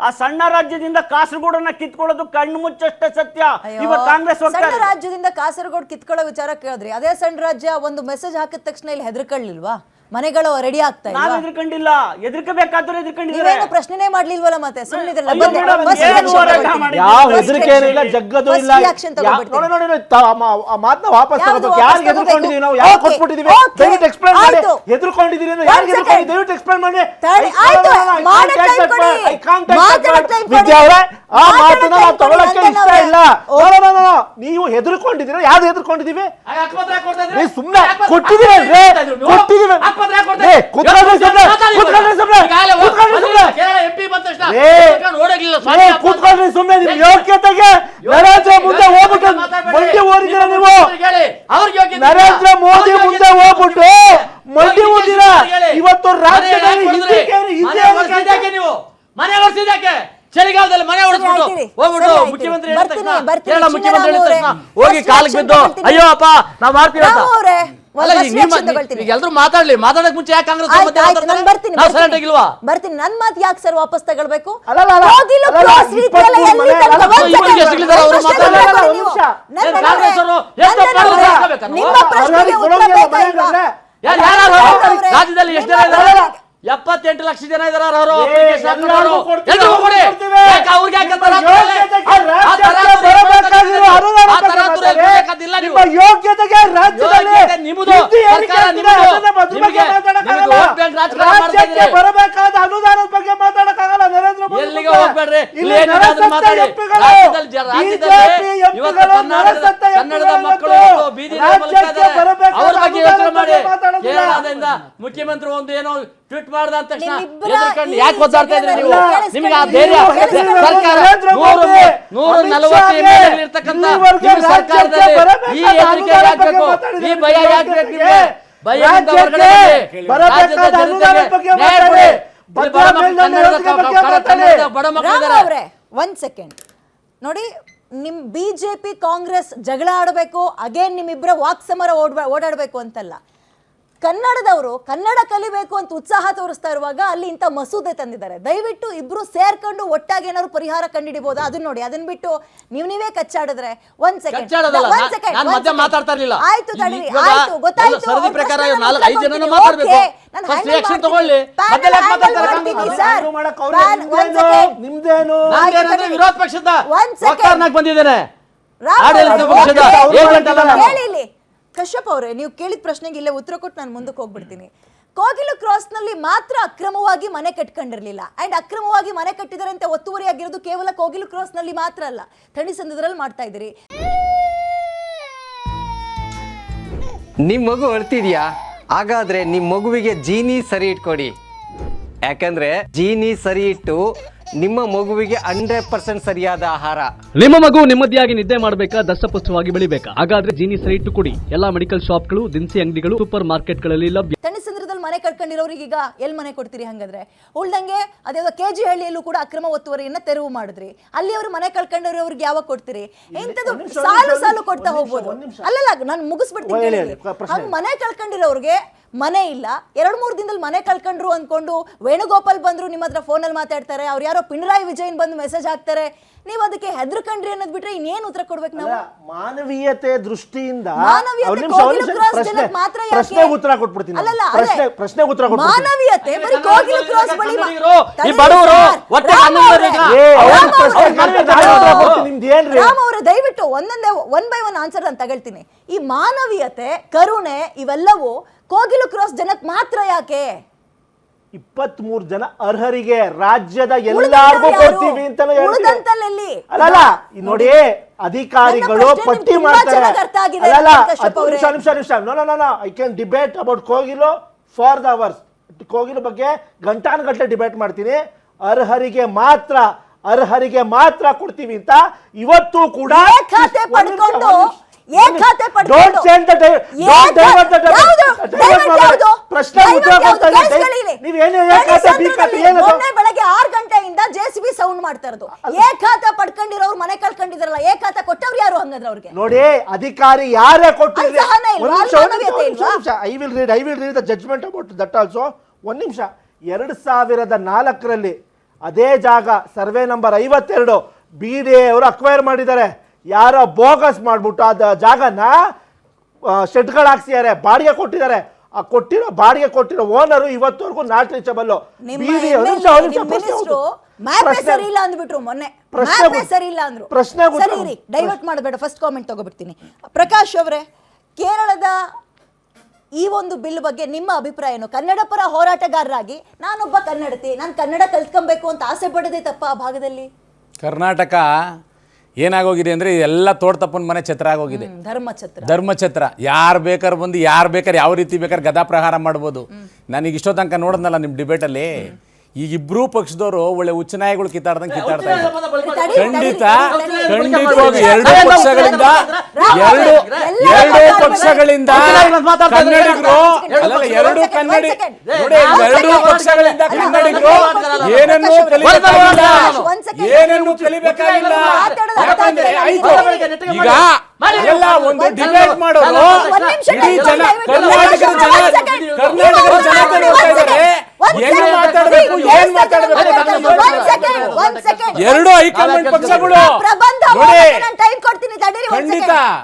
ಆ ಸಣ್ಣ ರಾಜ್ಯದಿಂದ ಕಾಸರಗೋಡನ್ನ ಕಿತ್ಕೊಳ್ಳೋದು ಕಣ್ಣು ಮುಚ್ಚಷ್ಟೇ ಸತ್ಯ. ಇವತ್ತು ಕಾಂಗ್ರೆಸ್ ಸಣ್ಣ ರಾಜ್ಯದಿಂದ ಕಾಸರಗೋಡು ಕಿತ್ಕೊಳ್ಳೋ ವಿಚಾರ ಕೇಳಿದ್ರಿ, ಅದೇ ಸಣ್ಣ ರಾಜ್ಯ ಒಂದು ಮೆಸೇಜ್ ಹಾಕಿದ ತಕ್ಷಣ ಇಲ್ಲಿ ಹೆದರ್ಕೊಳ್ಳಿಲ್ವಾ? ಮನೆಗಳು ರೆಡಿ ಆಗ್ತಾ ಇಲ್ಲ. ನಾವು ಹೆದರ್ಕೊಂಡಿಲ್ಲ, ಹೆದರ್ಕಬೇಕಾದ್ರೆ ಹೆದರ್ಕೊಂಡಿದ್ದೀವಿ. ನೀವೇನು ಪ್ರಶ್ನೆನೇ ಮಾಡ್ಲಿಲ್ವಲ್ಲ, ಮತ್ತೆ ಸುಮ್ಮನಿದ್ರಲ್ಲ. ಯಾವ ಹೆದರಿಕೆ ಇಲ್ಲ, ಜಗ್ಗದು ಇಲ್ಲ. ಮಾತನ್ನ ವಾಪಸ್ ತಗೋಬೇಕು. ಯಾರಿಗೆ ಹೆದರ್ಕೊಂಡಿದೀವಿ ನಾವು, ಯಾರು ಕೊಟ್ಬಿಟ್ಟಿದೀವಿ? ದಯವಿಟ್ಟು ಎಕ್ಸ್ಪ್ಲೈನ್ ಮಾಡಿ. ಹೆದರ್ಕೊಂಡಿದೀರಿ ಅಂದ್ರೆ ಯಾರಿಗೆ ಹೆದರ್ಕೊಂಡಿದ್ದೀವಿ? ದಯವಿಟ್ಟು ಎಕ್ಸ್ಪ್ಲೈನ್ ಮಾಡಿ. ವಿದ್ಯಾ ಅವರೇ, ಆ ಮಾತನ್ನ ನಾವು ತಗೊಳಕ್ಕೆ ಇಷ್ಟ ಇಲ್ಲ. ನೀವು ಹೆದರ್ಕೊಂಡಿದ್ದೀರ, ಯಾವ್ದು ಹೆದರ್ಕೊಂಡಿದೀವಿ? ಸುಮ್ಮನೆ ಕೊಟ್ಟಿದ್ದೀರಲ್ರಿ, ಕೊಟ್ಟಿದ್ದೀವಿ. ಕೂತ್ಕೊಳ್ರಿ ಸುಮ್ಮನೆ. ನಿಮ್ ಯೋಗ್ಯತೆಗೆ ನರೇಂದ್ರ ಮುಂದೆ ಹೋಗ್ಬಿಟ್ಟು ಮಂಡಿ ಓದಿದ್ದೀರ ನೀವು. ನರೇಂದ್ರ ಮೋದಿ ಮುಂದೆ ಹೋಗ್ಬಿಟ್ಟು ಮಂಡಿ ಓದಿರ. ಇವತ್ತು ರಾಜ್ಯದಲ್ಲಿ ನೀವು ಮನೆ ಹೊರಸಿದ್ದಕ್ಕೆ ಚಳಿಗಾಲದಲ್ಲಿ ಮನೆ ಹೊಡೆಸ್ಬಿಟ್ಟು ಹೋಗ್ಬಿಟ್ಟು ಮುಖ್ಯಮಂತ್ರಿ ಹೋಗಿ ಕಾಲಿಗೆ ಬಿದ್ದು ಅಯ್ಯೋ ಅಪ್ಪ ನಾವ್ ಮಾಡ್ತೀವಿ ಅಂತ. ಎಲ್ರು ಮಾತಾಡ್ಲಿ, ಮಾತಾಡಕ್ ಮುಂಚೆ ಯಾಕೆ ಕಾಂಗ್ರೆಸ್ ಬರ್ತೀನಿ. ನನ್ ಮಾತು ಯಾಕೆ ಸರ್ ವಾಪಸ್ ತಗೊಳ್ಬೇಕು? ರಾಜ್ಯದಲ್ಲಿ ಎಷ್ಟು ಜನ ಇದ್ದಾರೆ? 78 ಲಕ್ಷ ಜನ ಇದಾರ. ಯೋಗ್ಯತೆಗೆ ಬರಬೇಕಾದ ಅನುದಾನದ ಬಗ್ಗೆ ಮಾತಾಡಕ್ಕಾಗಲ್ಲ. ನರೇಂದ್ರ ಮೋದಿ ಕನ್ನಡದ ಮಕ್ಕಳು ಬೀದಿ ಅವ್ರ ಬಗ್ಗೆ ಯೋಚನೆ ಮಾಡಿ. ಕೇರಳದಿಂದ ಮುಖ್ಯಮಂತ್ರಿ ಒಂದು ಏನೋ ಟ್ವೀಟ್ ಮಾಡಿದ ಅಂತ ತಕ್ಷಣ ಯಾಕೆ ಒದ್ದಾಡ್ತಾ ಇದ್ರಿ ನೀವು? ನಿಮಗೆ ಆ ಧೈರ್ಯ ಸರ್ಕಾರ 140 ಇರ್ತಕ್ಕಂಥ ಸರ್ಕಾರದಲ್ಲಿ ಈ ಹೆದರಿಕೆ ಯಾಕಬೇಕು? ಈ ಭಯ ಯಾಕಬೇಕು? ಭಯದಿಂದ ಹೊರಗಡೆ ಒಂದ್ ಸೆಕೆಂಡ್ ನೋಡಿ. ನಿಮ್ ಬಿಜೆಪಿ ಕಾಂಗ್ರೆಸ್ ಜಗಳ ಆಡಬೇಕು, ಅಗೇನ್ ನಿಮ್ಮಿಬ್ಬರ ವಾಕ್ ಸಮರ ಓಡಾಡಬೇಕು ಅಂತಲ್ಲ. ಕನ್ನಡದವರು ಕನ್ನಡ ಕಲಿಬೇಕು ಅಂತ ಉತ್ಸಾಹ ತೋರಿಸ್ತಾ ಇರುವಾಗ ಅಲ್ಲಿ ಇಂಥ ಮಸೂದೆ ತಂದಿದ್ದಾರೆ. ದಯವಿಟ್ಟು ಇಬ್ರು ಸೇರ್ಕೊಂಡು ಒಟ್ಟಾಗಿ ಏನಾದ್ರು ಪರಿಹಾರ ಕಂಡುಹಿಡಿಬಹುದಾ ಅದನ್ನ ನೋಡಿ. ಅದನ್ನ ಬಿಟ್ಟು ನೀವೇ ಕಚ್ಚಾಡಿದ್ರೆ ಒಂದ್ ಸೆಕೆಂಡ್ ಮಾತಾಡ್ತಾ ಇರ್ಲಿಲ್ಲ. ಆಯ್ತು ತಡೀರಿ, ಆಯ್ತು ಗೊತ್ತಾಯ್ತು. ವಿರೋಧ ಪಕ್ಷದ ಬಂದಿದ್ದೇನೆ. ಕಶ್ಯಪ್ ಅವರೇ, ನೀವು ಕೇಳಿದ ಪ್ರಶ್ನೆಗೆ ಇಲ್ಲೇ ಉತ್ತರ ಕೊಟ್ಟು ನಾನು ಮುಂದಕ್ಕೆ ಹೋಗ್ಬಿಡ್ತೀನಿ. ಕೋಗಿಲು ಕ್ರಾಸ್ ನಲ್ಲಿ ಮಾತ್ರ ಅಕ್ರಮವಾಗಿ ಮನೆ ಕಟ್ಕೊಂಡಿರ್ಲಿಲ್ಲ. ಅಂಡ್ ಅಕ್ರಮವಾಗಿ ಮನೆ ಕಟ್ಟಿದರೆ ಅಂತ ಒತ್ತುವರಿ ಆಗಿರೋದು ಕೇವಲ ಕೋಗಿಲು ಕ್ರಾಸ್ ನಲ್ಲಿ ಮಾತ್ರ ಅಲ್ಲ, ಥಣಿಸಂದ್ರದಲ್ಲಿ ಮಾಡ್ತಾ ಇದ್ದೀರಿ. ನಿಮ್ ಮಗು ಅಳ್ತಿದ್ಯಾ? ಹಾಗಾದ್ರೆ ನಿಮ್ ಮಗುವಿಗೆ ಜೀನಿ ಸರಿ ಇಟ್ಕೊಡಿ. ಯಾಕಂದ್ರೆ ಜೀನಿ ಸರಿ ಇಟ್ಟು ನಿಮ್ಮ ಮಗುವಿಗೆ 100% ಸರಿಯಾದ ಆಹಾರ. ನಿಮ್ಮ ಮಗು ನೆಮ್ಮದಿಯಾಗಿ ನಿದ್ದೆ ಮಾಡಬೇಕಾ, ದಷ್ಟಪುಷ್ಟವಾಗಿ ಬೆಳಿಬೇಕಾ? ಹಾಗಾದ್ರೆ ಜೀನಿ ಸರಿ ಇಟ್ಟು ಕೊಡಿ. ಎಲ್ಲಾ ಮೆಡಿಕಲ್ ಶಾಪ್ಗಳು, ದಿನಸಿ ಅಂಗಡಿಗಳು, ಸೂಪರ್ ಮಾರ್ಕೆಟ್ಗಳಲ್ಲಿ ಲಭ್ಯ. ತಣಿಸಂದ್ರದಲ್ಲಿ ಮನೆ ಕಟ್ಕೊಂಡಿರೋರಿಗೆ ಈಗ ಎಲ್ಲಿ ಮನೆ ಕೊಡ್ತೀರಿ? ಹಂಗಾದ್ರೆ ಉಳ್ದಂಗೆ ಅದೇ KG ಹಳ್ಳಿಯಲ್ಲೂ ಕೂಡ ಅಕ್ರಮ ಒತ್ತುವರಿಯನ್ನ ತೆರವು ಮಾಡಿದ್ರಿ. ಅಲ್ಲಿ ಅವರು ಮನೆ ಕಳ್ಕೊಂಡಿರೋರಿಗೆ ಯಾವಾಗ ಕೊಡ್ತೀರಿ? ಇಂಥದ್ದು ಸಾಲು ಕೊಡ್ತಾ ಹೋಗ್ಬೋದು. ಅಲ್ಲಲ್ಲ, ನಾನು ಮುಗಿಸ್ಬಿಡ್ತೀನಿ. ಹಂಗ ಮನೆ ಕಳ್ಕೊಂಡಿರೋರಿಗೆ ಮನೆ ಇಲ್ಲ, 2-3 ದಿನದಲ್ಲಿ ಮನೆ ಕಳ್ಕೊಂಡ್ರು ಅಂದ್ಕೊಂಡು ವೇಣುಗೋಪಾಲ್ ಬಂದ್ರು ನಿಮ್ಮ ಹತ್ರ ಫೋನಲ್ಲಿ ಮಾತಾಡ್ತಾರೆ, ಅವ್ರು ಯಾರೋ ಪಿಣರಾಯಿ ವಿಜಯನ್ ಬಂದು ಮೆಸೇಜ್ ಹಾಕ್ತಾರೆ, ನೀವು ಅದಕ್ಕೆ ಹೆದರ್ಕಂಡ್ರಿ ಅನ್ನೋದು ಬಿಟ್ರೆ ಇನ್ನೇನು ಉತ್ತರ ಕೊಡ್ಬೇಕು ನಾವು? ಮಾನವೀಯತೆ ದೃಷ್ಟಿಯಿಂದ ಪ್ರಶ್ನೆ ಉತ್ತರ ಕೊಟ್ಬಿಡ್ತೀನಿ. ಮಾನವೀಯತೆ ಬರೀ ಕೋಗಿಲು ಕ್ರಾಸ್ ಬಳಿ ರಾಮ್ ಅವರೇ, ದಯವಿಟ್ಟು ಒಂದೊಂದೇ 1 by 1 ಆನ್ಸರ್ ನಾನು ತಗೊಳ್ತೀನಿ. ಈ ಮಾನವೀಯತೆ, ಕರುಣೆ ಇವೆಲ್ಲವೂ ಕೋಗಿಲು ಕ್ರಾಸ್ ಜನಕ್ಕೆ ಮಾತ್ರ ಯಾಕೆ? 23 ಜನ ಅರ್ಹರಿಗೆ ರಾಜ್ಯದ ಎಲ್ಲಾರ್ಗೂ ಕೊಡ್ತೀವಿ ಅಂತ ಅಲ್ಲ. ನೋಡಿ, ಅಧಿಕಾರಿಗಳು ಪಟ್ಟಿ ಮಾಡ್ತಾರೆ. I can debate about Kogilu for the hours. Kogilu ಬಗ್ಗೆ ಗಂಟಾನುಗಟ್ಟಲೆ ಡಿಬೇಟ್ ಮಾಡ್ತೀನಿ. ಅರ್ಹರಿಗೆ ಮಾತ್ರ ಕೊಡ್ತೀವಿ ಅಂತ ಇವತ್ತು ಕೂಡ ಬೆಳಗ್ಗೆ 6 ಗಂಟೆಯಿಂದ JCB ಸೌಂಡ್ ಮಾಡ್ತಾ ಇರೋದು. ಖಾತೆ ಪಡ್ಕೊಂಡಿರೋರು ಮನೆ ಕಳ್ಕೊಂಡಿದ್ರಲ್ಲ, ಖಾತೆ ಕೊಟ್ಟವ್ರು ಯಾರು? ಹಂಗಂದ್ರೆ ಅವ್ರಿಗೆ ನೋಡಿ, ಅಧಿಕಾರಿ ಯಾರೇ ಕೊಟ್ಟಿದ್ರು. I will read the judgment about that also. 1 ನಿಮಿಷ. 2004ರಲ್ಲಿ ಅದೇ ಜಾಗ ಸರ್ವೆ ನಂಬರ್ 52 BDA ಅವರು ಅಕ್ವೈರ್ ಮಾಡಿದ್ದಾರೆ. ಯಾರೋ ಬೋಗಸ್ ಮಾಡ್ಬಿಟ್ಟು ಅದ ಜಾಗನ ಶೆಡ್ಗಳು ಹಾಕ್ಸಿದ್ದಾರೆ, ಬಾಡಿಗೆ ಕೊಟ್ಟಿದ್ದಾರೆ. ಆ ಬಾಡಿಗೆ ಕೊಟ್ಟಿರೋ ಓನರು ಇವತ್ತವರೆಗೂ ನಾಟ್ ರೀಚಬಲ್. ಸರಿ ಇಲ್ಲ ಅಂದ್ಬಿಟ್ರು ಮೊನ್ನೆ, ಸರಿ ಇಲ್ಲ ಅಂದ್ರು. ಸರಿ ಡೈವರ್ಟ್ ಮಾಡಬೇಡ, ಫಸ್ಟ್ ಕಾಮೆಂಟ್ ತಗೋಬಿಡ್ತೀನಿ. ಪ್ರಕಾಶ್ ಅವರೇ, ಕೇರಳದ ಈ ಒಂದು ಬಿಲ್ ಬಗ್ಗೆ ನಿಮ್ಮ ಅಭಿಪ್ರಾಯ ಏನು? ಕನ್ನಡ ಪರ ಹೋರಾಟಗಾರರಾಗಿ ನಾನೊಬ್ಬ ಕನ್ನಡತಿ, ನಾನು ಕನ್ನಡ ಕಲ್ತ್ಕೊಬೇಕು ಅಂತ ಆಸೆ ಪಡದೆ ತಪ್ಪ ಆ ಭಾಗದಲ್ಲಿ? ಕರ್ನಾಟಕ ಏನಾಗೋಗಿದೆ ಅಂದರೆ ಎಲ್ಲ ತೋಟತಪ್ಪನ ಮನೆ ಛತ್ರ ಆಗೋಗಿದೆ. ಧರ್ಮಛತ್ರ. ಯಾರು ಬೇಕಾದ್ರೆ ಬಂದು ಯಾರು ಬೇಕಾದ್ರೆ ಯಾವ ರೀತಿ ಬೇಕಾದ್ರೆ ಗದಾ ಪ್ರಹಾರ ಮಾಡ್ಬೋದು. ನನಗೆ ಇಷ್ಟೋ ತನಕ ನೋಡಿದ್ನಲ್ಲ ನಿಮ್ಮ ಡಿಬೇಟಲ್ಲಿ, ಈಗ ಇಬ್ರು ಪಕ್ಷದವರು ಒಳ್ಳೆ ಉಚ್ಚನಾಯಿಗಳು ಕಿತ್ತಾಡ್ದಂಗೆ ಕಿತ್ತಾಡ್ತಾ ಇದ್ದಾರೆ. ಖಂಡಿತವಾಗಿ ಎರಡೂ ಪಕ್ಷಗಳಿಂದ ಕನ್ನಡಿಗರು ಎರಡೂ ಪಕ್ಷಗಳಿಂದ ಕನ್ನಡಿಗರು ಏನನ್ನೂ ಕಲಿಬೇಕಾಗಿಲ್ಲ. ಯಾಕಂದ್ರೆ ಆಯ್ತು, ಈಗ ಎಲ್ಲ ಒಂದು ಡಿಬೇಟ್ ಮಾಡೋರು ಇಡೀ ಜನ ಕರ್ನಾಟಕದ ಜನತೆ ನೋಡ್ತಾ ಇದ್ದಾರೆ. ಏನು ಮಾತಾಡಬೇಕು, ಏನ್ ಮಾತಾಡಬೇಕು ಎರಡು ಹೈಕಮಾಂಡ್ ಪಕ್ಷಗಳು ನೋಡಿ. ಖಂಡಿತ